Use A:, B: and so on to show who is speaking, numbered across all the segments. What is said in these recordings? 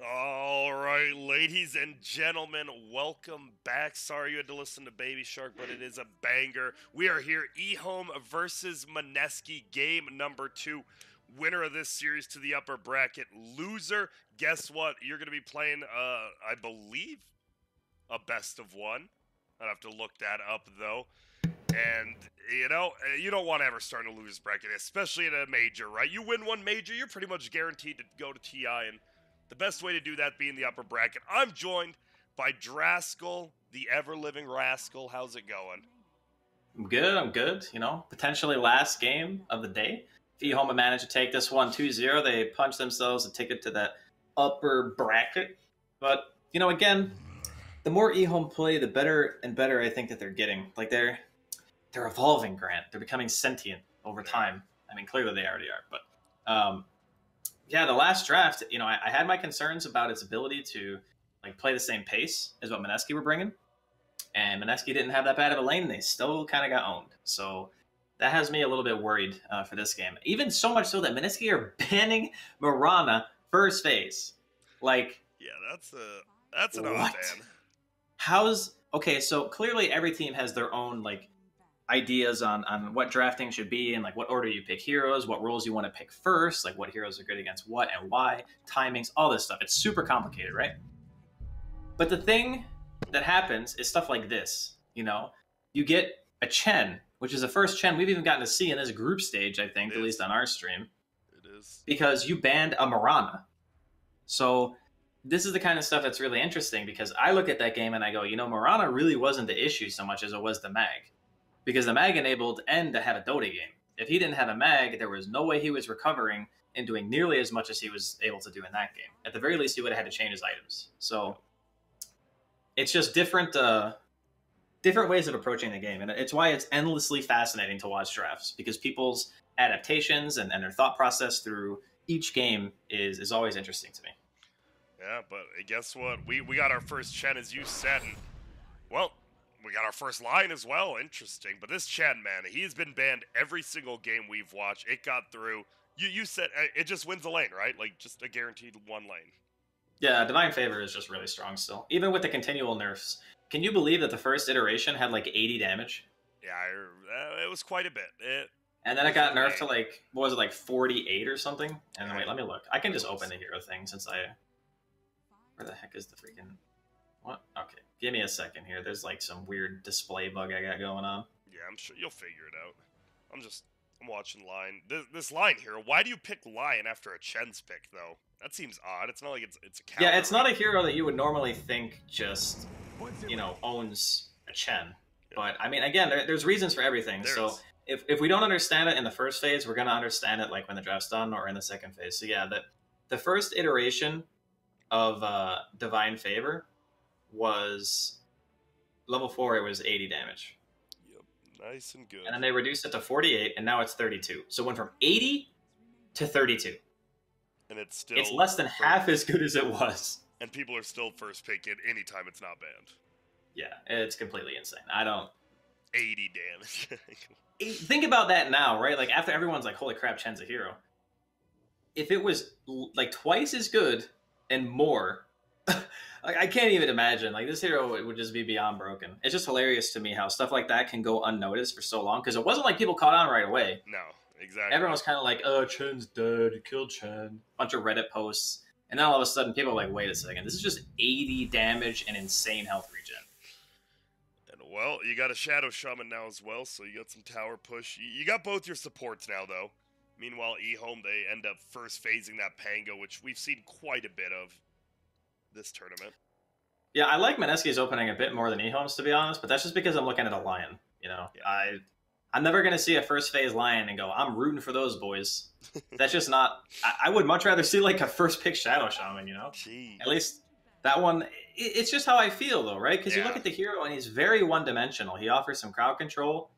A: All right, ladies and gentlemen, welcome back. Sorry you had to listen to Baby Shark, but it is a banger. We are here, Ehome versus Mineski, game number 2. Winner of this series to the upper bracket. Loser, guess what? You're going to be playing, I believe, a best of one. I'd have to look that up, though. And, you don't want to ever start in a loser's bracket, especially in a major, right? You win one major, you're pretty much guaranteed to go to TI, and the best way to do that being the upper bracket. I'm joined by Draskell, the ever-living rascal. How's it going?
B: I'm good. Potentially last game of the day. If Ehome managed to take this one 2-0, they punch themselves a ticket to that upper bracket. But, again, the more Ehome play, the better and better I think that they're getting. Like, they're evolving, Grant. They're becoming sentient over time. I mean, clearly they already are. But, yeah, the last draft, I had my concerns about its ability to play the same pace as what Mineski were bringing. And Mineski didn't have that bad of a lane. They still kind of got owned. So that has me a little bit worried for this game. Even so much so that Mineski are banning Mirana first phase.
A: Yeah, that's an odd ban.
B: Okay, so clearly every team has their own ideas on what drafting should be and what order you pick heroes, what roles you want to pick first, what heroes are good against what and why, timings, all this stuff. It's super complicated, right? But the thing that happens is stuff like this. You get a Chen, which is the first Chen we've even gotten to see in this group stage, I think, at least on our stream.
A: It is.
B: Because you banned a Mirana. So this is the kind of stuff that's really interesting because I look at that game and I go, Mirana really wasn't the issue so much as it was the mag. Because the mag enabled N to have a Dota game. If he didn't have a mag, there was no way he was recovering and doing nearly as much as he was able to do in that game. At the very least, he would have had to change his items. So it's just different ways of approaching the game. And it's why it's endlessly fascinating to watch drafts, because people's adaptations and their thought process through each game is always interesting to me.
A: Yeah, but guess what? We got our first Chen, as you said, and, well, we got our first line as well. Interesting. But this Chen, man, he has been banned every single game we've watched. It got through. You said it just wins the lane, right? Just a guaranteed one lane.
B: Yeah, Divine Favor is just really strong still. Even with the continual nerfs. Can you believe that the first iteration had 80 damage?
A: Yeah, it was quite a bit.
B: And then it got nerfed to what was it, 48 or something? And wait, let me look. I can just open the hero thing since where the heck is the freaking... What? Okay, give me a second here. There's some weird display bug I got going on.
A: Yeah, I'm sure you'll figure it out. I'm watching line. This line hero. Why do you pick Lion after a Chen's pick though? That seems odd. It's not like it's a counter.
B: Yeah, it's not a hero that you would normally think just owns a Chen. Yeah. But I mean, again, there's reasons for everything. So if we don't understand it in the first phase, we're gonna understand it when the draft's done or in the second phase. So yeah, the first iteration of Divine Favor was level 4. It was 80 damage.
A: Yep, nice and good.
B: And then they reduced it to 48, and now it's 32. So it went from 80 to 32.
A: And it's
B: less than half as good as it was.
A: And people are still first pick it anytime it's not banned.
B: Yeah, it's completely insane.
A: 80 damage.
B: Think about that now, right? After everyone's holy crap, Chen's a hero. If it was twice as good and more, I can't even imagine. This hero would just be beyond broken. It's just hilarious to me how stuff like that can go unnoticed for so long, because it wasn't people caught on right away.
A: No, exactly.
B: Everyone was kind of oh, Chen's dead, you killed Chen. Bunch of Reddit posts. And then all of a sudden people are wait a second, this is just 80 damage and insane health regen.
A: And well, you got a Shadow Shaman now as well, so you got some tower push. You got both your supports now, though. Meanwhile, Ehome, they end up first phasing that Pango, which we've seen quite a bit of this tournament.
B: Yeah, I like Mineski's opening a bit more than Ehome's, to be honest, but that's just because I'm looking at a Lion. Yeah. I'm never going to see a first phase Lion and go, I'm rooting for those boys. That's just not... I would much rather see a first pick Shadow Shaman,
A: Jeez.
B: At least that one... It's just how I feel, though, right? Because you look at the hero and he's very one-dimensional. He offers some crowd control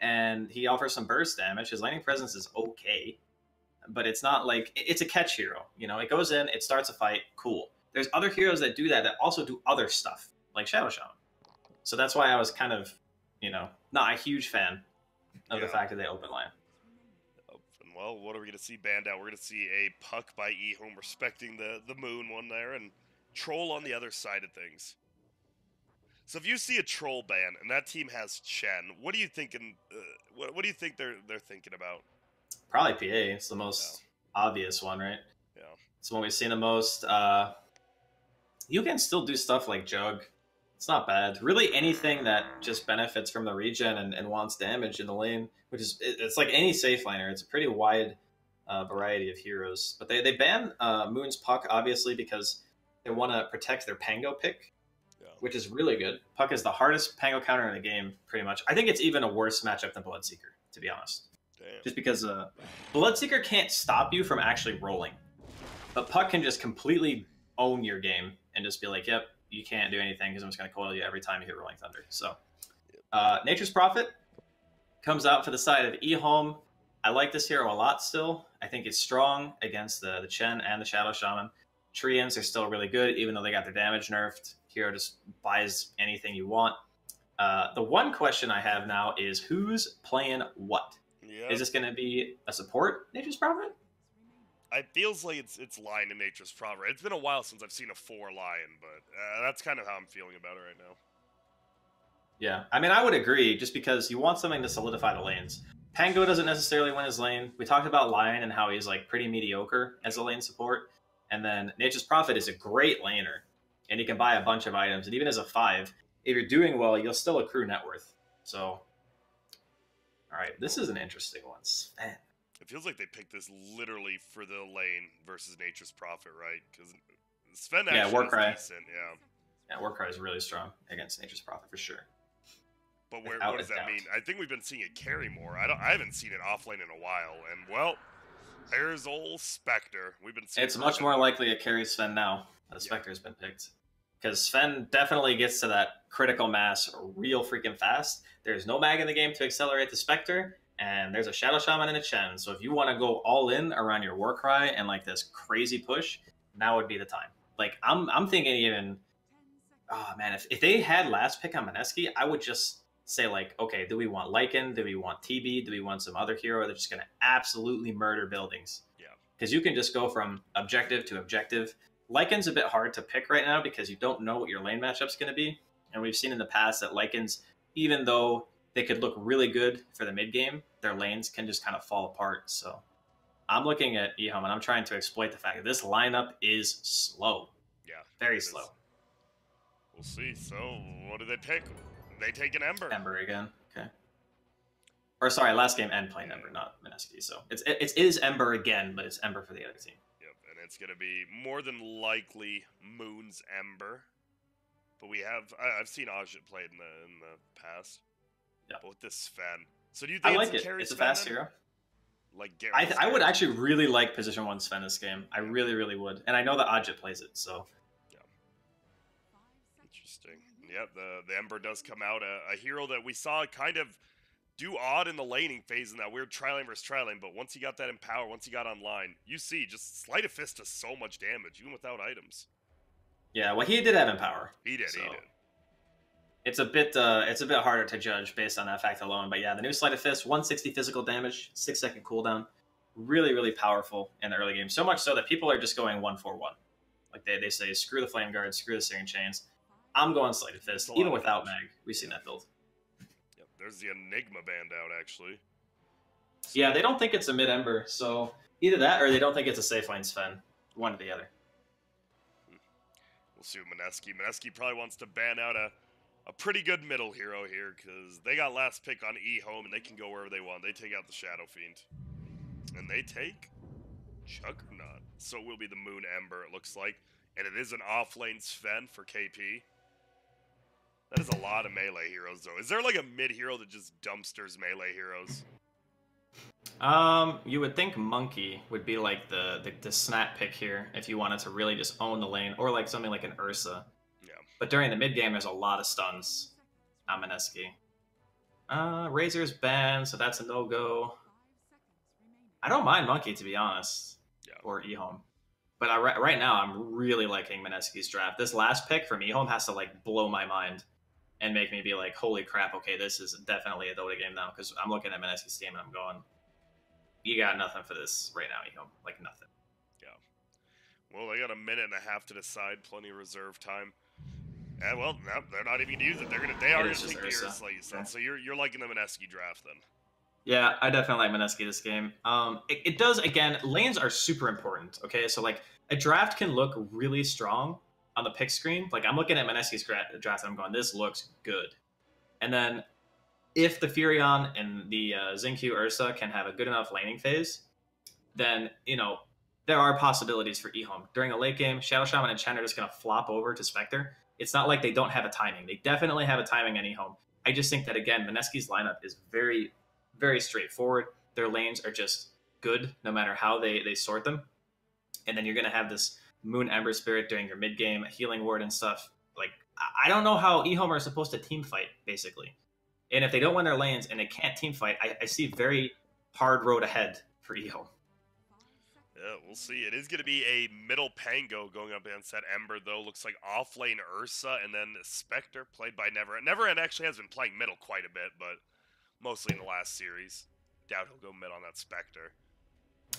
B: and he offers some burst damage. His laning presence is okay, but it's not it's a catch hero. It goes in, it starts a fight, cool. There's other heroes that do that also do other stuff, like Shadow Shaman. So that's why I was kind of, not a huge fan of the fact that they open line.
A: And well, what are we going to see banned out? We're going to see a puck by Ehome respecting the moon one there, and troll on the other side of things. So if you see a troll ban and that team has Chen, what are you thinking? What do you think they're thinking about?
B: Probably PA. It's the most obvious one, right?
A: Yeah.
B: It's one we've seen the most. You can still do stuff like Jug. It's not bad. Really, anything that just benefits from the regen and wants damage in the lane, which is it's like any safe laner. It's a pretty wide variety of heroes. But they ban Moon's Puck obviously because they want to protect their Pango pick, which is really good. Puck is the hardest Pango counter in the game, pretty much. I think it's even a worse matchup than Bloodseeker, to be honest.
A: Damn.
B: Just because Bloodseeker can't stop you from actually rolling, but Puck can just completely own your game and just be like, yep, you can't do anything because I'm just going to coil you every time you hit Rolling Thunder. So Nature's Prophet comes out for the side of Ehome. I like this hero a lot still. I think it's strong against the Chen and the Shadow Shaman. Treants are still really good, even though they got their damage nerfed. Hero just buys anything you want. The one question I have now is who's playing what?
A: Yep.
B: Is this going to be a support Nature's Prophet?
A: It feels like it's Lion and Nature's Prophet. It's been a while since I've seen a 4 Lion, but that's kind of how I'm feeling about it right now.
B: Yeah, I mean, I would agree, just because you want something to solidify the lanes. Pango doesn't necessarily win his lane. We talked about Lion and how he's like pretty mediocre as a lane support. And then Nature's Prophet is a great laner, and he can buy a bunch of items. And even as a 5, if you're doing well, you'll still accrue net worth. So, all right, this is an interesting one. Sven.
A: It feels like they picked this literally for the lane versus Nature's Prophet, right? Because Sven actually
B: Warcry.
A: is decent,
B: Yeah, Warcry is really strong against Nature's Prophet for sure.
A: But what does that mean? I think we've been seeing it carry more. I haven't seen it offlane in a while. And well, there's old Spectre. We've been seeing
B: it's much more likely it carries Sven now that Spectre's been picked. Because Sven definitely gets to that critical mass real freaking fast. There's no mag in the game to accelerate the Spectre, and there's a Shadow Shaman and a Chen. So if you want to go all in around your Warcry and like this crazy push, now would be the time. Like I'm thinking even, oh man, if they had last pick on Mineski, I would just say like, okay, do we want Lycan? Do we want TB? Do we want some other hero that's just going to absolutely murder buildings?
A: Yeah.
B: Because you can just go from objective to objective. Lycan's a bit hard to pick right now because you don't know what your lane matchup's going to be. And we've seen in the past that Lycans, even though they could look really good for the mid game, their lanes can just kind of fall apart. So I'm looking at Ehome and I'm trying to exploit the fact that this lineup is slow.
A: Yeah.
B: Very slow.
A: We'll see. So what do they pick? They take an Ember.
B: Ember again. Okay. Or sorry, last game and playing Ember, not Mineski. So it is Ember again, but it's Ember for the other team.
A: Yep, and it's going to be more than likely Moon's Ember. But I've seen Ajit played in the past.
B: Yeah.
A: But with this Sven. So do you think
B: I like it? It's a fast hero.
A: Like
B: I would actually really like position 1 Sven this game. I really, really would. And I know that Ajit plays it, so.
A: Yeah. Interesting. Yep, the Ember does come out. A hero that we saw kind of do odd in the laning phase in that weird tri-lane versus tri-lane, but once he got that Empower, once he got online, you see, just Sleight of Fist does so much damage, even without items.
B: Yeah, well, he did have Empower.
A: He did.
B: It's a bit harder to judge based on that fact alone, but yeah, the new Sleight of Fist, 160 physical damage, 6-second cooldown, really, really powerful in the early game. So much so that people are just going 1-4-1. Like they say, screw the Flame Guard, screw the Searing Chains. I'm going Sleight of Fist, even without mag. We've seen that build.
A: Yep, there's the Enigma band out, actually.
B: Yeah, they don't think it's a mid-Ember, so either that or they don't think it's a safe lane Sven. One or the other.
A: We'll see with Mineski. Mineski probably wants to ban out a pretty good middle hero here, because they got last pick on Ehome, and they can go wherever they want. They take out the Shadow Fiend. And they take Juggernaut. So it will be the Moon Ember, it looks like. And it is an off-lane Sven for KP. That is a lot of melee heroes, though. Is there like a mid-hero that just dumpsters melee heroes?
B: You would think Monkey would be like the snap pick here if you wanted to really just own the lane, or like something like an Ursa.
A: Yeah.
B: But during the mid game, there's a lot of stuns on Mineski. Razor's banned, so that's a no-go. I don't mind Monkey, to be honest.
A: Yeah.
B: Or Ehome. But right now, I'm really liking Mineski's draft. This last pick from Ehome has to like blow my mind and make me be like, holy crap, okay, this is definitely a Dota game now, because I'm looking at Mineski's team and I'm going, you got nothing for this right now, Ehome. Like, nothing.
A: Yeah. Well, they got a minute and a half to decide. Plenty of reserve time. And well, no, they're not even gonna use it. They are gonna take the Ursa, like you said. Okay. So you're liking the Mineski draft then.
B: Yeah, I definitely like Mineski this game. It does, again, lanes are super important, okay? So, like, a draft can look really strong on the pick screen. Like, I'm looking at Mineski's draft and I'm going, this looks good. And then if the Furion and the Xingqiu Ursa can have a good enough laning phase, then, you know, there are possibilities for Ehome. During a late game, Shadow Shaman and Chen are just going to flop over to Spectre. It's not like they don't have a timing. They definitely have a timing on Ehome. I just think that, again, Mineski's lineup is very, very straightforward. Their lanes are just good no matter how they sort them. And then you're going to have this Moon Ember Spirit during your mid game, a healing ward and stuff. Like, I don't know how Ehome are supposed to team fight, basically. And if they don't win their lanes and they can't team fight, I see a very hard road ahead for Ehome.
A: Yeah, we'll see. It is going to be a middle Pango going up against that Ember, though. Looks like off-lane Ursa and then Spectre, played by Neverend. Neverend actually has been playing middle quite a bit, but mostly in the last series. Doubt he'll go mid on that Spectre.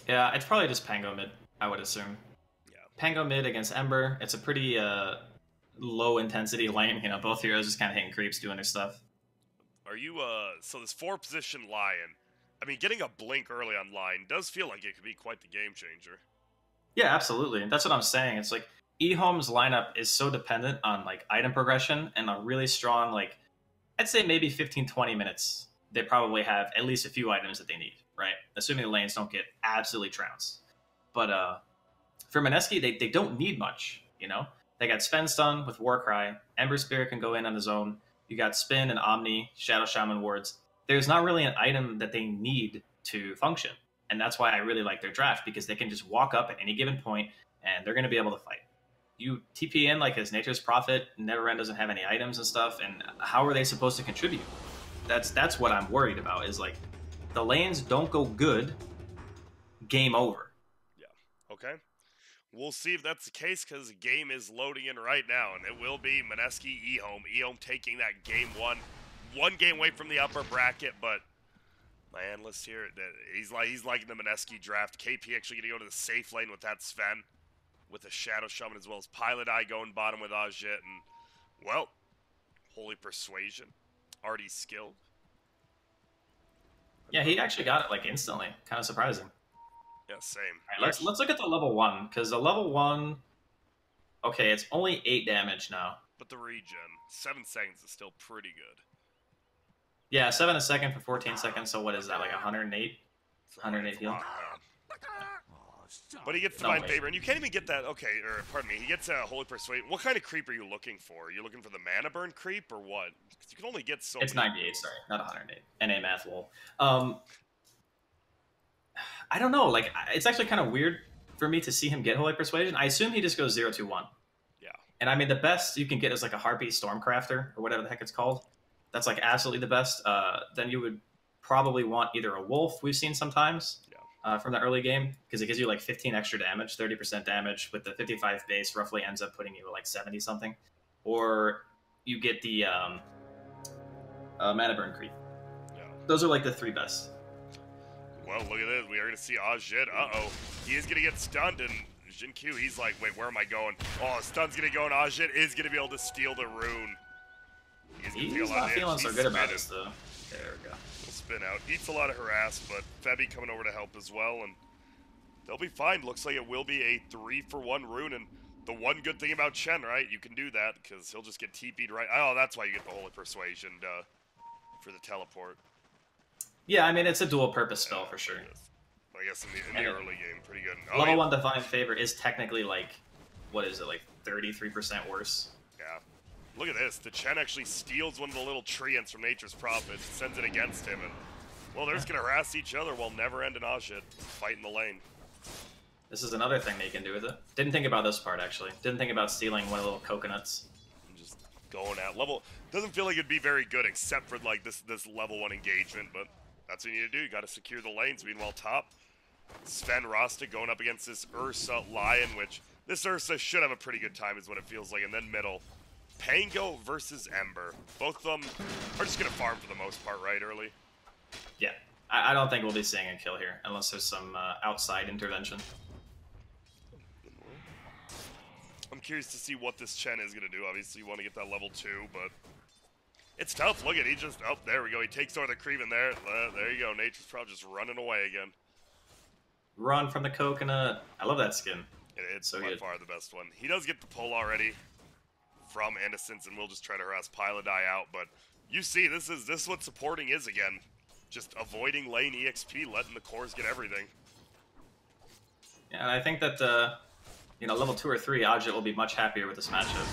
B: Yeah, it's probably just Pango mid, I would assume.
A: Yeah.
B: Pango mid against Ember. It's a pretty low-intensity lane. You know, both heroes just kind of hitting creeps, doing their stuff.
A: Are you, so this 4-position Lion, I mean, getting a blink early on Lion does feel like it could be quite the game changer.
B: Yeah, absolutely. That's what I'm saying. It's like, Ehome's lineup is so dependent on, like, item progression and a really strong, like, I'd say maybe 15, 20 minutes. They probably have at least a few items that they need, right? Assuming the lanes don't get absolutely trounced. But for Mineski, they don't need much, you know? They got Sven Stun with Warcry. Ember Spirit can go in on his own. You got Spin and Omni, Shadow Shaman wards. There's not really an item that they need to function. And that's why I really like their draft, because they can just walk up at any given point and they're going to be able to fight. You TP in like his Nature's Prophet, Neverend doesn't have any items and stuff, and how are they supposed to contribute? That's what I'm worried about, is like, the lanes don't go good, game over.
A: Yeah, okay. We'll see if that's the case, because the game is loading in right now, and it will be Mineski Ehome. Ehome taking that game one game away from the upper bracket, but my analyst here, he's liking the Mineski draft. KP actually going to go to the safe lane with that Sven, with a Shadow Shaman, as well as Pilot Eye going bottom with Ajit, and, well, Holy Persuasion, already skilled.
B: Yeah, he actually got it, like, instantly. Kind of surprising.
A: Yeah, same.
B: All right, let's look at the level 1, because the level 1, okay, it's only 8 damage now.
A: But the regen, 7 seconds is still pretty good.
B: Yeah, 7 a second for 14 seconds, so what is that, like 108? 108 heal?
A: But he gets Divine Favor, and you can't even get that, okay, or pardon me, he gets a Holy Persuasion. What kind of creep are you looking for? Are you looking for the mana burn creep, or what? Because you can only get so
B: It's
A: many
B: 98, sorry, not 108. NA math lol. I don't know, like, it's actually kind of weird for me to see him get Holy Persuasion. I assume he just goes 0-2-1.
A: Yeah.
B: And I mean, the best you can get is like a Harpy Stormcrafter, or whatever the heck it's called. That's like absolutely the best. Then you would probably want either a Wolf, we've seen sometimes, from the early game, because it gives you like 15 extra damage, 30% damage, with the 55 base roughly ends up putting you like 70 something. Or you get the Mana Burn Creep.
A: Yeah.
B: Those are like the 3 best.
A: Well, look at this. We are going to see Ajit. Uh-oh. He is going to get stunned, and Xingqiu, he's like, wait, where am I going? Oh, stun's going to go, and Ajit is going to be able to steal the rune.
B: He's not feeling so good about this, though. There we go.
A: He'll spin out. Eats a lot of harass, but Febby coming over to help as well, and they'll be fine. Looks like it will be a 3-for-1 rune, and the one good thing about Chen, right? You can do that, because he'll just get TP'd right. Oh, that's why you get the Holy Persuasion for the teleport.
B: Yeah, I mean, it's a dual-purpose spell for sure.
A: I guess in the early game, pretty good. Oh,
B: level 1 Divine Favor is technically like, what is it, like 33% worse?
A: Yeah. Look at this. The Chen actually steals one of the little treants from Nature's Prophet, sends it against him, and, well, they're just going to harass each other while Neverend and Ajit fight in the lane.
B: This is another thing they can do with it. Didn't think about this part, actually. Didn't think about stealing one of the little coconuts.
A: And just going at level. Doesn't feel like it'd be very good, except for, like, this level 1 engagement, but that's what you need to do. You got to secure the lanes. Meanwhile, top, Sven Rostic going up against this Ursa Lion, which this Ursa should have a pretty good time is what it feels like. And then middle, Pango versus Ember. Both of them are just going to farm for the most part, right, early?
B: Yeah. I don't think we'll be seeing a kill here unless there's some outside intervention.
A: I'm curious to see what this Chen is going to do. Obviously, you want to get that level 2, but it's tough. Look at, he just, oh, there we go. He takes over the creep in there. There you go. Nature's probably just running away again.
B: Run from the coconut. I love that skin.
A: It's
B: so
A: by
B: good.
A: far the best one. He does get the pull already from Innocence, and we'll just try to harass Pilot Die out. But you see, this is what supporting is again. Just avoiding lane EXP, letting the cores get everything.
B: Yeah, and I think that, you know, level 2 or 3, Ajit will be much happier with this matchup.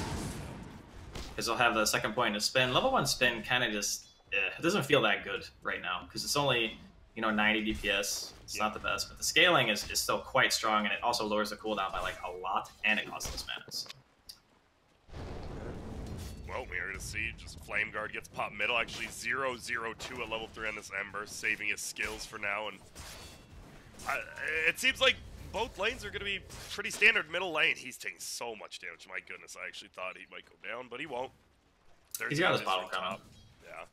B: Because they'll have the second point to spin. Level 1 spin kind of just, it doesn't feel that good right now. Because it's only, you know, 90 DPS. It's not the best. But the scaling is still quite strong, and it also lowers the cooldown by, like, a lot. And it costs less mana. So.
A: Well, we're going to see just Flame Guard gets popped middle. Actually, 0-0-2 at level 3 on this Ember, saving his skills for now. And it seems like both lanes are going to be pretty standard middle lane. He's taking so much damage. My goodness, I actually thought he might go down, but he won't.
B: He's got his bottle coming.
A: Yeah.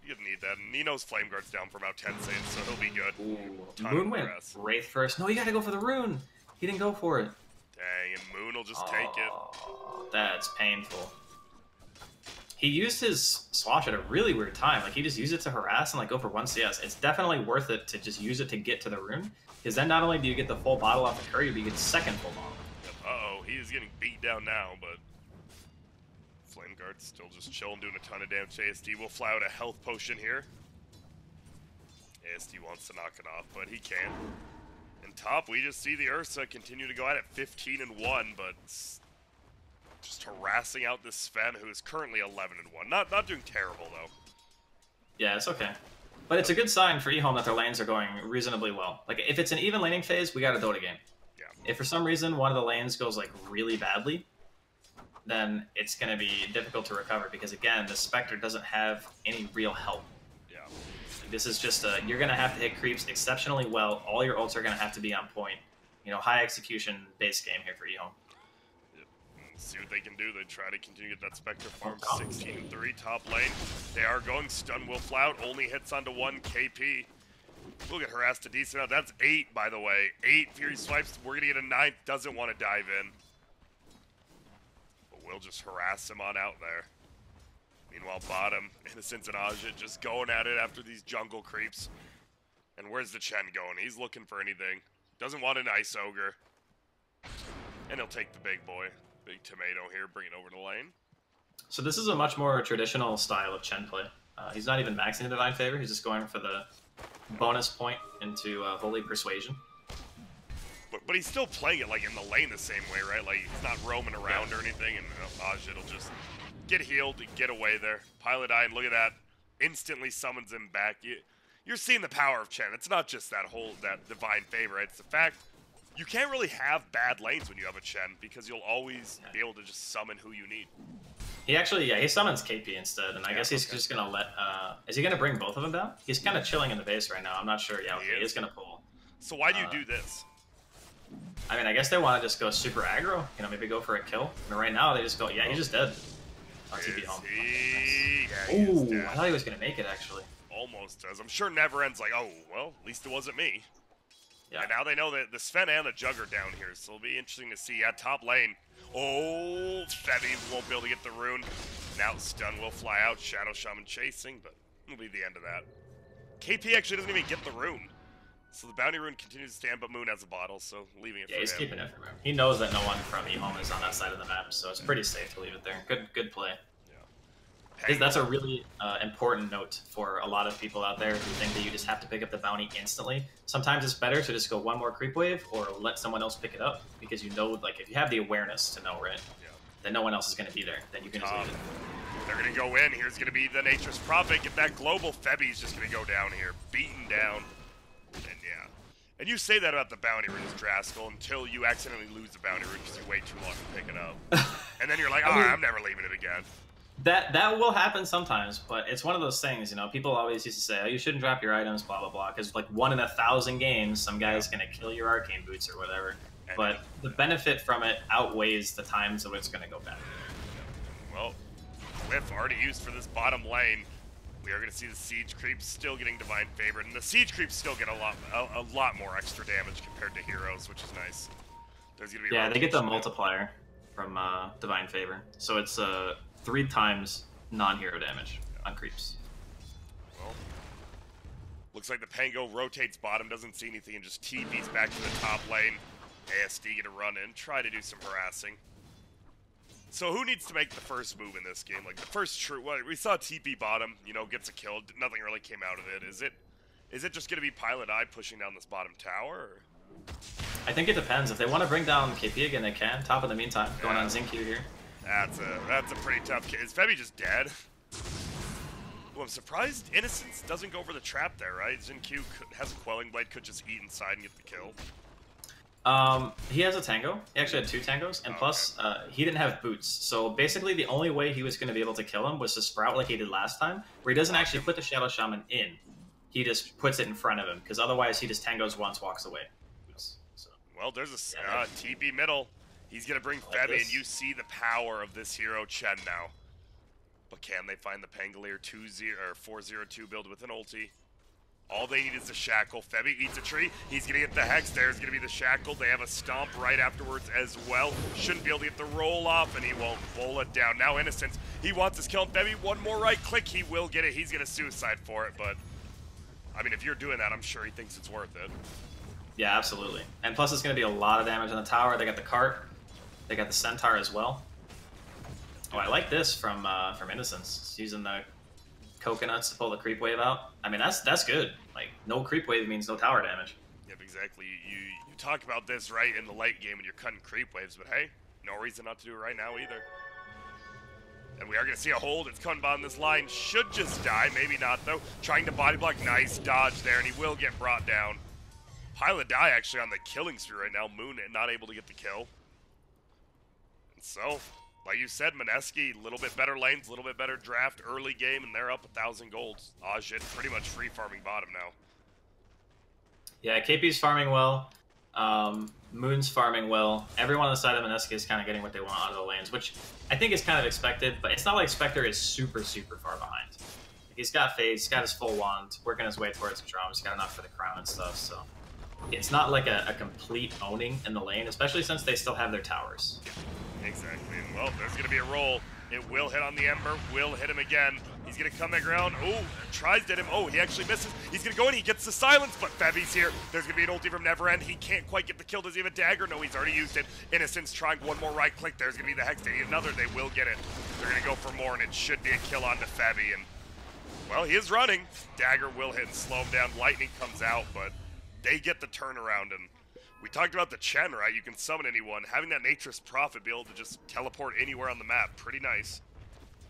A: You didn't need that. And Nino's Flame Guard's down for about 10 seconds, so he'll be good.
B: Ooh. Moon went Wraith first. No, you got to go for the rune. He didn't go for it.
A: Dang, and Moon will just take it.
B: That's painful. He used his Swash at a really weird time. Like, he just used it to harass and, like, go for 1 CS. It's definitely worth it to just use it to get to the rune. Because then not only do you get the full bottle off the curry, but you get the second full bottle.
A: Uh-oh, he is getting beat down now, but Flame Guard's still just chilling, doing a ton of damage. ASD will fly out a health potion here. ASD wants to knock it off, but he can't. And top, we just see the Ursa continue to go at it 15-1, but just harassing out this Sven, who is currently 11-1. Not doing terrible, though.
B: Yeah, it's okay. But it's a good sign for Ehome that their lanes are going reasonably well. Like, if it's an even laning phase, we got a Dota game.
A: Yeah.
B: If for some reason one of the lanes goes, like, really badly, then it's going to be difficult to recover because, again, the Spectre doesn't have any real help.
A: Yeah.
B: This is just you're going to have to hit creeps exceptionally well. All your ults are going to have to be on point. You know, high execution base game here for Ehome.
A: See what they can do. They try to continue to get that Spectre farm. 16-3 top lane. They are going stun will flout. Only hits onto 1 KP. We'll get harassed a decent amount. That's 8, by the way. 8 Fury Swipes. We're going to get a 9th. Doesn't want to dive in. But we'll just harass him on out there. Meanwhile, bottom, Innocence and Ajit just going at it after these jungle creeps. And where's the Chen going? He's looking for anything. Doesn't want an Ice Ogre. And he'll take the big boy. Big tomato here, bring it over to the lane.
B: So this is a much more traditional style of Chen play. He's not even maxing Divine Favor, he's just going for the bonus point into Holy Persuasion.
A: But he's still playing it like in the lane the same way, right? Like he's not roaming around or anything, and Ajit will just get healed and get away there. Pilot Eye, and look at that. Instantly summons him back. You're seeing the power of Chen. It's not just that Divine Favor, right? It's the fact you can't really have bad lanes when you have a Chen because you'll always be able to just summon who you need.
B: He actually, he summons KP instead, and I guess he's just going to let, is he going to bring both of them down? He's kind of chilling in the base right now. I'm not sure. Yeah, he is going to pull.
A: So why do you do this?
B: I mean, I guess they want to just go super aggro, you know, maybe go for a kill. I mean, right now they just go, yeah, he's just dead. On TP home.
A: Yeah,
B: ooh, I thought he was going to make it, actually.
A: Almost does. I'm sure Never End's like, oh, well, at least it wasn't me.
B: Yeah.
A: And now they know that the Sven and the Jug are down here, so it'll be interesting to see at top lane. Oh, Febby won't be able to get the rune. Now stun will fly out. Shadow Shaman chasing, but it'll be the end of that. KP actually doesn't even get the rune. So the bounty rune continues to stand, but Moon has a bottle, so leaving it for him.
B: Yeah, he's keeping it for him. He knows that no one from Ehome is on that side of the map, so it's pretty safe to leave it there. Good play. That's a really important note for a lot of people out there who think that you just have to pick up the bounty instantly. Sometimes it's better to just go one more creep wave or let someone else pick it up because you know, like, if you have the awareness to know, right, then no one else is going to be there. Then you can just leave it.
A: They're going to go in. Here's going to be the Nature's Prophet. Get that global. Febby's just going to go down here. Beaten down. And yeah. And you say that about the bounty runes, Draskell, until you accidentally lose the bounty rune because you wait too long to pick it up. And then you're like, oh, I'm never leaving it again.
B: That will happen sometimes, but it's one of those things, you know, people always used to say, oh, you shouldn't drop your items, blah, blah, blah, because like 1 in 1,000 games, some guy's going to kill your arcane boots or whatever. But the benefit from it outweighs the times when it's going to go bad.
A: Well, Whiff already used for this bottom lane. We are going to see the siege creeps still getting divine favor, and the siege creeps still get a lot more extra damage compared to heroes, which is nice. There's going to be
B: they get the
A: rotation.
B: multiplier from divine favor, so it's 3 times non-hero damage on creeps.
A: Well, looks like the Pango rotates bottom, doesn't see anything, and just TPs back to the top lane. ASD gonna run in, try to do some harassing. So who needs to make the first move in this game? Like the first true, well, we saw TP bottom, you know, gets a kill. Nothing really came out of it. Is it just gonna be Pilot Eye pushing down this bottom tower? Or?
B: I think it depends. If they want to bring down KP again, they can. Top in the meantime, going on Zinq here.
A: That's a pretty tough kill. Is Febby just dead? Well, I'm surprised Innocence doesn't go over the trap there, right? Zinq has a Quelling Blade, could just eat inside and get the kill.
B: He has a tango. He actually had 2 tangos, and plus, he didn't have boots. So basically, the only way he was going to be able to kill him was to sprout like he did last time, where he doesn't actually put the Shadow Shaman in. He just puts it in front of him, because otherwise he just tangos once, walks away. So.
A: Well, there's a TP middle. He's going to bring Febby, and you see the power of this hero, Chen, now. But can they find the Pangolier 402 build with an ulti? All they need is the shackle. Febby eats a tree. He's going to get the hex. There's going to be the shackle. They have a stomp right afterwards as well. Shouldn't be able to get the roll off, and he won't pull it down. Now Innocence, he wants his kill. Febby, one more right click. He will get it. He's going to suicide for it, but I mean, if you're doing that, I'm sure he thinks it's worth it.
B: Yeah, absolutely. And plus, it's going to be a lot of damage on the tower. They got the cart. They got the centaur as well. Oh, I like this from Innocence. He's using the coconuts to pull the creep wave out. I mean, that's good. Like, no creep wave means no tower damage.
A: Yep, exactly. You talk about this right in the late game when you're cutting creep waves, but hey, no reason not to do it right now either. And we are going to see a hold. It's coming on this line. Should just die. Maybe not, though. Trying to body block. Nice dodge there, and he will get brought down. Pilot Die actually on the killing spree right now. Moon not able to get the kill. And so, like you said, Mineski, a little bit better lanes, a little bit better draft early game, and they're up 1,000 golds. Ajit pretty much free farming bottom now.
B: Yeah, KP's farming well. Moon's farming well. Everyone on the side of Mineski is kind of getting what they want out of the lanes, which I think is kind of expected, but it's not like Spectre is super, super far behind. He's got phase, he's got his full wand, working his way towards the drum, he's got enough for the crown and stuff, so it's not like a complete owning in the lane, especially since they still have their towers.
A: Exactly, and well, there's going to be a roll. It will hit on the Ember, will hit him again. He's going to come back around. Oh, tries to hit him. Oh, he actually misses. He's going to go in. He gets the silence, but Febby's here. There's going to be an ulti from Neverend. He can't quite get the kill. Does he have a dagger? No, he's already used it. Innocence trying one more right click. There's going to be the Hex. They need another. They will get it. They're going to go for more, and it should be a kill onto Febby. And, well, he is running. Dagger will hit and slow him down. Lightning comes out, but they get the turnaround. And we talked about the Chen, right? You can summon anyone. Having that Nature's Prophet be able to just teleport anywhere on the map, pretty nice.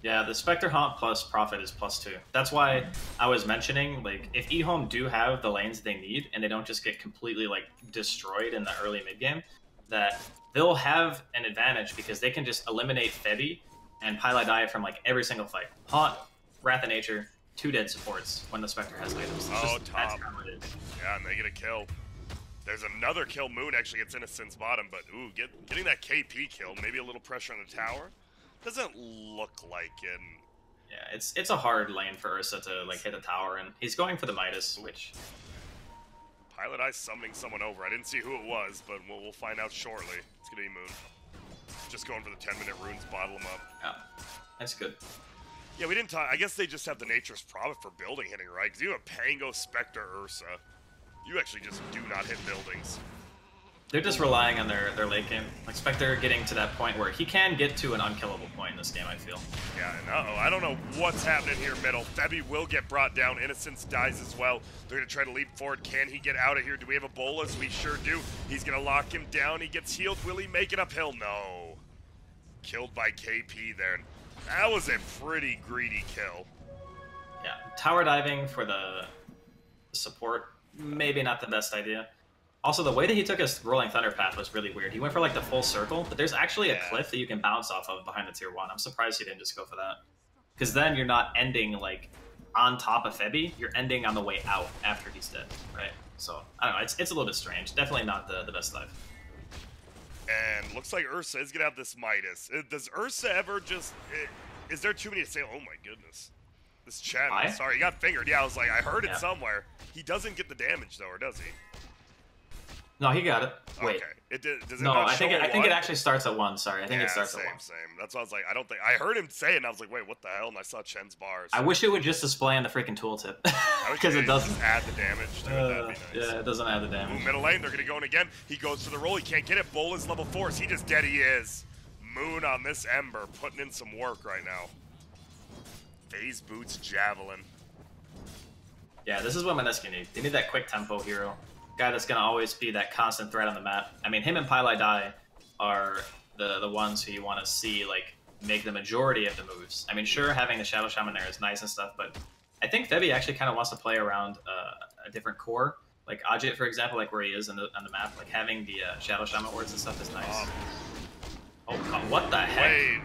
B: Yeah, the Spectre Haunt plus Prophet is +2. That's why I was mentioning, like, if Ehome do have the lanes they need, and they don't just get completely, like, destroyed in the early mid-game, that they'll have an advantage because they can just eliminate Febby and Pilot Die from, like, every single fight. Haunt, Wrath of Nature, 2 dead supports when the Spectre has items.
A: Oh, top. Yeah, and they get a kill. There's another kill. Moon actually gets Innocence bottom, but ooh, getting that KP kill, maybe a little pressure on the tower. Doesn't look like it.
B: Yeah, it's a hard lane for Ursa to like hit a tower, and he's going for the Midas, which
A: Pilot Eye summoning someone over. I didn't see who it was, but we'll find out shortly. It's gonna be Moon. Just going for the 10-minute runes, bottle him up.
B: Yeah, that's good.
A: Yeah, we didn't talk. I guess they just have the Nature's Prophet for building hitting, right? Because you have Pango, Spectre, Ursa. You actually just do not hit buildings.
B: They're just relying on their late game. Like Spectre getting to that point where he can get to an unkillable point in this game, I feel.
A: Yeah, and I don't know what's happening here middle. Febby will get brought down. Innocence dies as well. They're going to try to leap forward. Can he get out of here? Do we have a bolus? We sure do. He's going to lock him down. He gets healed. Will he make it uphill? No. Killed by KP there. That was a pretty greedy kill.
B: Yeah, tower diving for the support, maybe not the best idea. Also, the way that he took his Rolling Thunder path was really weird. He went for, like, the full circle, but there's actually a cliff that you can bounce off of behind the tier 1. I'm surprised he didn't just go for that. Because then you're not ending, like, on top of Febby. You're ending on the way out after he's dead, right? So, I don't know. It's a little bit strange. Definitely not the best dive.
A: And looks like Ursa is going to have this Midas. Does Ursa ever just... Is there too many to say, oh my goodness? This Chen,
B: Why?
A: sorry, he got fingered. Yeah, I was like, I heard it
B: Yeah.
A: somewhere. He doesn't get the damage, though, or does he?
B: No, he got it. Wait.
A: Okay. Does it
B: No,
A: not
B: I think
A: show
B: I think it actually starts at 1. Sorry, I think it starts
A: same,
B: at 1.
A: same. That's why I was like, I don't think... I heard him say it, and I was like, wait, what the hell? And I saw Chen's bars.
B: I wish it would just display on the freaking tooltip. Because it doesn't.
A: Just add the damage to it. That'd be nice.
B: Yeah, it doesn't add the damage.
A: Ooh, middle lane, they're going to go in again. He goes for the roll. He can't get it. Bull is level 4. Is he just dead? He is. Moon on this Ember, putting in some work right now. Phase boots Javelin.
B: Yeah, this is what Mineski need. They need that quick tempo hero. Guy that's going to always be that constant threat on the map. I mean, him and Pylai Dai are the ones who you want to see, like, make the majority of the moves. I mean, sure, having the Shadow Shaman there is nice and stuff, but I think Febby actually kind of wants to play around a different core. Like Ajit, for example, like where he is on the map, like having the Shadow Shaman wards and stuff is nice. Oh, what the heck?
A: Wait.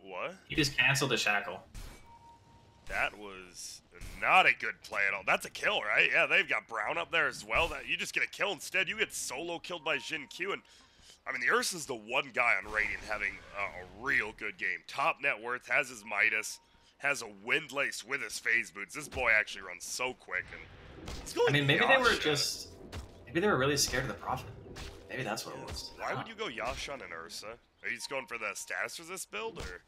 A: What?
B: He just canceled the shackle.
A: That was not a good play at all. That's a kill, right? Yeah, they've got Brown up there as well. That you just get a kill instead. You get solo killed by Jin Q. And I mean, the Ursa's the one guy on Radiant having a real good game. Top net worth, has his Midas, has a Windlace with his phase boots. This boy actually runs so quick. And he's going
B: I mean, maybe they were
A: Yasha.
B: maybe they were really scared of the Prophet. Maybe that's what it was.
A: Why would you go Yasha and Ursa? Are you just going for the status resist build, or?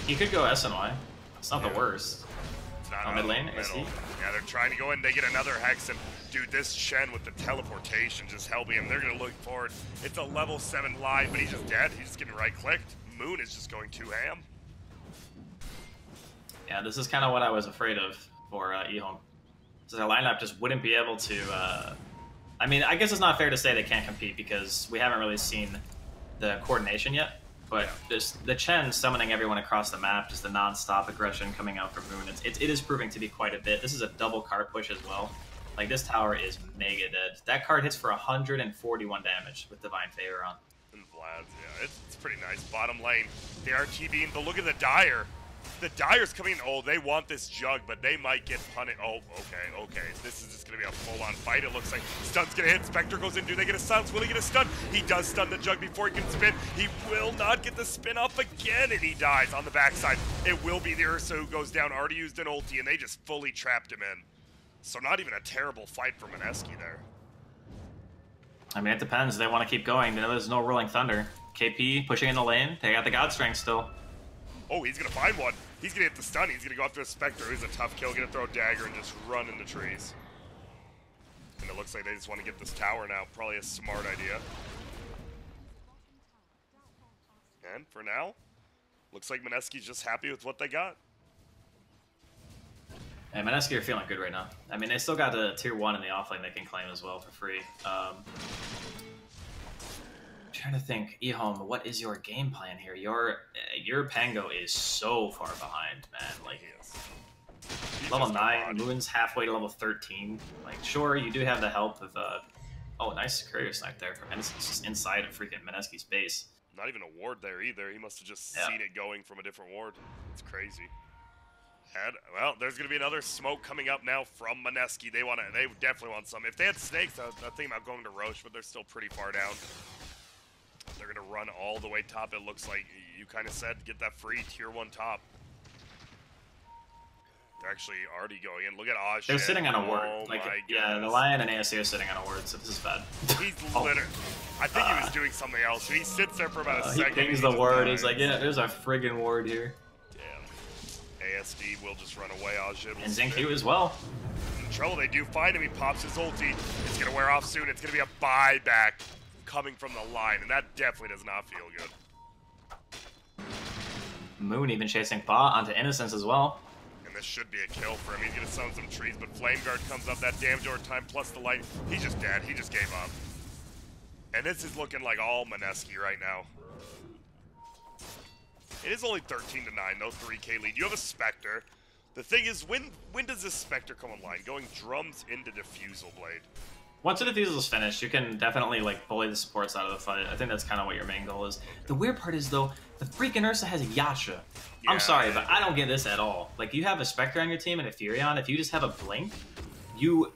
B: He could go S and Y. It's not the worst.
A: It's not
B: mid lane,
A: middle.
B: is he?
A: Yeah, they're trying to go in. They get another Hex, and dude, this Shen with the teleportation just helping him. They're gonna look forward. It's a level 7 line, but he's just dead. He's just getting right-clicked. Moon is just going too ham.
B: Yeah, this is kind of what I was afraid of for Ehome. So their lineup just wouldn't be able to... I mean, I guess it's not fair to say they can't compete because we haven't really seen the coordination yet. But the Chen summoning everyone across the map, just the non-stop aggression coming out from Moon, it is proving to be quite a bit. This is a double card push as well. Like, this tower is mega dead. That card hits for 141 damage with Divine Favor on.
A: And Vlad's, yeah, it's pretty nice. Bottom lane, they are TBing, but look at the Dire. The Dire's coming in. Oh, they want this Jug, but they might get punished. Oh, okay. This is just going to be a full-on fight, it looks like. Stun's going to hit. Spectre goes in. Do they get a stun? Will he get a stun? He does stun the Jug before he can spin. He will not get the spin up again, and he dies on the backside. It will be the Ursa who goes down. Already used an ulti, and they just fully trapped him in. So not even a terrible fight for Mineski there.
B: I mean, it depends. They want to keep going. There's no Rolling Thunder. KP pushing in the lane. They got the God Strength still.
A: Oh, he's going to find one. He's going to hit the stun. He's going to go after a Spectre. Who's a tough kill. Going to throw a dagger and just run in the trees. And it looks like they just want to get this tower now. Probably a smart idea. And for now, looks like Mineski's just happy with what they got.
B: Hey, Mineski are feeling good right now. I mean, they still got the tier 1 in the offlane they can claim as well for free. Trying to think, Ehome, what is your game plan here? Your Pango is so far behind, man. Like, level 9, Moon's halfway to level 13. Like, sure, you do have the help of oh, nice courier snipe there from Innocence, just inside of freaking Mineski's base.
A: Not even a ward there either. He must have just seen it going from a different ward. It's crazy. And, well, there's going to be another smoke coming up now from Mineski. They definitely want some. If they had snakes, I was thinking about going to Roche, but they're still pretty far down. They're going to run all the way top, it looks like. You kind of said, get that free tier 1 top. They're actually already going in. Look at Aj.
B: They're sitting on a ward.
A: Oh,
B: like,
A: my
B: yeah,
A: goodness.
B: the Lion and ASC are sitting on a ward, so this is bad.
A: He's literally... I think he was doing something else. He sits there for about a second.
B: He pings the ward. He's like, yeah, there's a friggin' ward here.
A: Damn. ASD will just run away. Aj
B: and Zenku as well.
A: In trouble. They do find him. He pops his ulti. It's going to wear off soon. It's going to be a buyback coming from the line, and that definitely does not feel good.
B: Moon even chasing Ba onto Innocence as well.
A: And this should be a kill for him. He's going to summon some trees, but Flame Guard comes up. That damage over time plus the light. He's just dead. He just gave up. And this is looking like all Mineski right now. It is only 13-9, no 3K lead. You have a Spectre. The thing is, when does this Spectre come online? Going drums into Diffusal Blade.
B: Once the Diffusal is finished, you can definitely like bully the supports out of the fight. I think that's kind of what your main goal is. The weird part is though, the freaking Ursa has Yasha. Yeah, I'm sorry, but I don't get this at all. Like, you have a Spectre on your team and a Furion. If you just have a Blink, you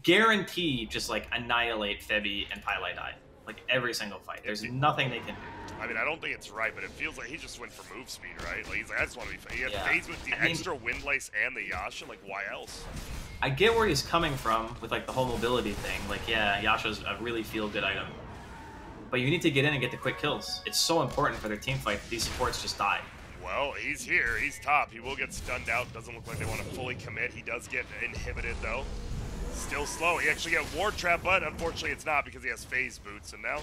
B: guarantee just like annihilate Febby and Pylai Dai. like every single fight. There's nothing they can do.
A: I mean, I don't think it's right, but it feels like he just went for move speed, right? Like, he's like, I just want to be. He had phase with the extra wind lace and the Yasha. Like, why else?
B: I get where he's coming from with like the whole mobility thing. Like, yeah, Yasha's a really feel-good item, but you need to get in and get the quick kills. It's so important for their team fight that these supports just die.
A: Well, he's here. He's top. He will get stunned out. Doesn't look like they want to fully commit. He does get inhibited, though. Still slow. He actually got ward trap, but unfortunately it's not because he has phase boots. And now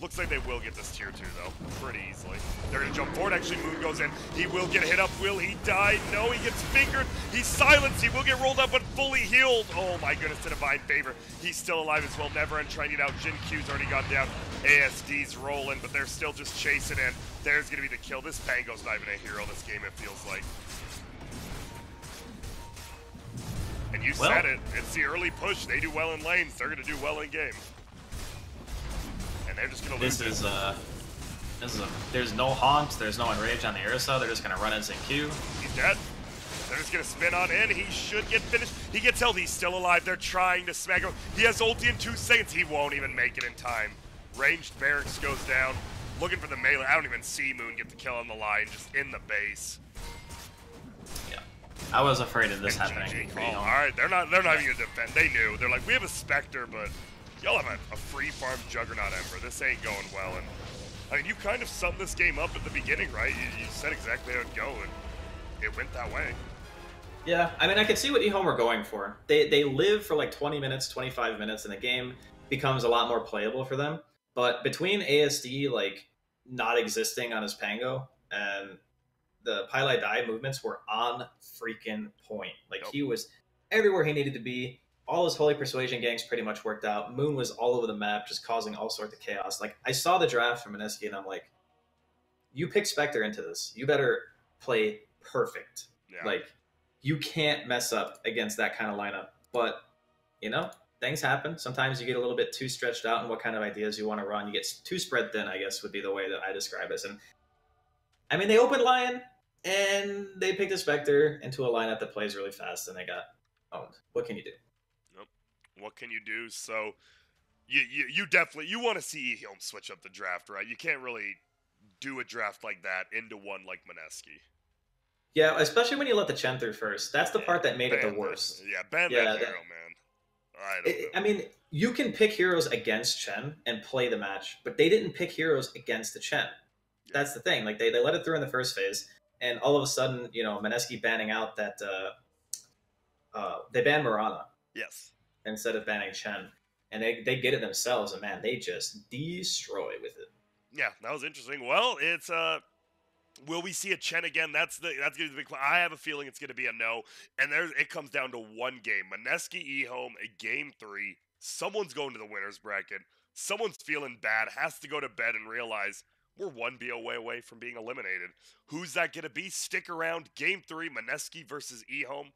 A: looks like they will get this tier 2 though, pretty easily. They're gonna jump forward. Actually, Moon goes in. He will get hit up. Will he die? No, he gets fingered. He's silenced. He will get rolled up, but fully healed. Oh my goodness, to divine favor. He's still alive as well. Never end trying to get out. Jin Q's already got down. ASD's rolling, but they're still just chasing in. There's gonna be the kill. This Pango's not even a hero this game, it feels like. And you said it, it's the early push. They do well in lanes, they're gonna do well in game. And they're just gonna lose.
B: There's no haunt, there's no enrage on the Ursa, they're just gonna run into Q.
A: He's dead. They're just gonna spin on in, he should get finished. He gets held, he's still alive, they're trying to smack him. He has ulti in 2 seconds, he won't even make it in time. Ranged barracks goes down, looking for the melee. I don't even see Moon get the kill on the line, just in the base.
B: I was afraid of this happening.
A: Oh, alright, they're not even gonna defend. They knew. They're like, we have a Spectre, but y'all have a free farm Juggernaut Ember. This ain't going well. And I mean, you kind of summed this game up at the beginning, right? You said exactly how it'd go, and it went that way.
B: Yeah, I mean, I could see what Ehome were going for. They live for like 20 minutes, 25 minutes, and the game becomes a lot more playable for them. But between ASD like not existing on his Pango and the Pylai Die movements were on freaking point. Like, he was everywhere he needed to be. All his Holy Persuasion ganks pretty much worked out. Moon was all over the map, just causing all sorts of chaos. Like, I saw the draft from Mineski, and I'm like, you pick Spectre into this. You better play perfect. Yeah. Like, you can't mess up against that kind of lineup. But, you know, things happen. Sometimes you get a little bit too stretched out in what kind of ideas you want to run. You get too spread thin, I guess, would be the way that I describe it. And, I mean, they opened Lion, and they picked a Spectre into a lineup that plays really fast, and they got owned. What can you do?
A: Nope. What can you do? So, you definitely, you want to see Ehome switch up the draft, right? You can't really do a draft like that into one like Mineski.
B: Yeah, especially when you let the Chen through first. That's the part that made it the worst.
A: Ban that hero, man.
B: I mean, you can pick heroes against Chen and play the match, but they didn't pick heroes against the Chen. Yeah. That's the thing. Like, they let it through in the first phase. And all of a sudden, you know, Mineski banning out that they banned Mirana.
A: Yes.
B: Instead of banning Chen. And they get it themselves, and man, they just destroy with it.
A: Yeah, that was interesting. Well, it's will we see a Chen again? That's gonna be the big question. I have a feeling it's gonna be a no. And it comes down to one game. Mineski Ehome, a game 3. Someone's going to the winner's bracket. Someone's feeling bad, has to go to bed and realize we're one BOA away from being eliminated. Who's that going to be? Stick around. Game 3, Mineski versus Ehome.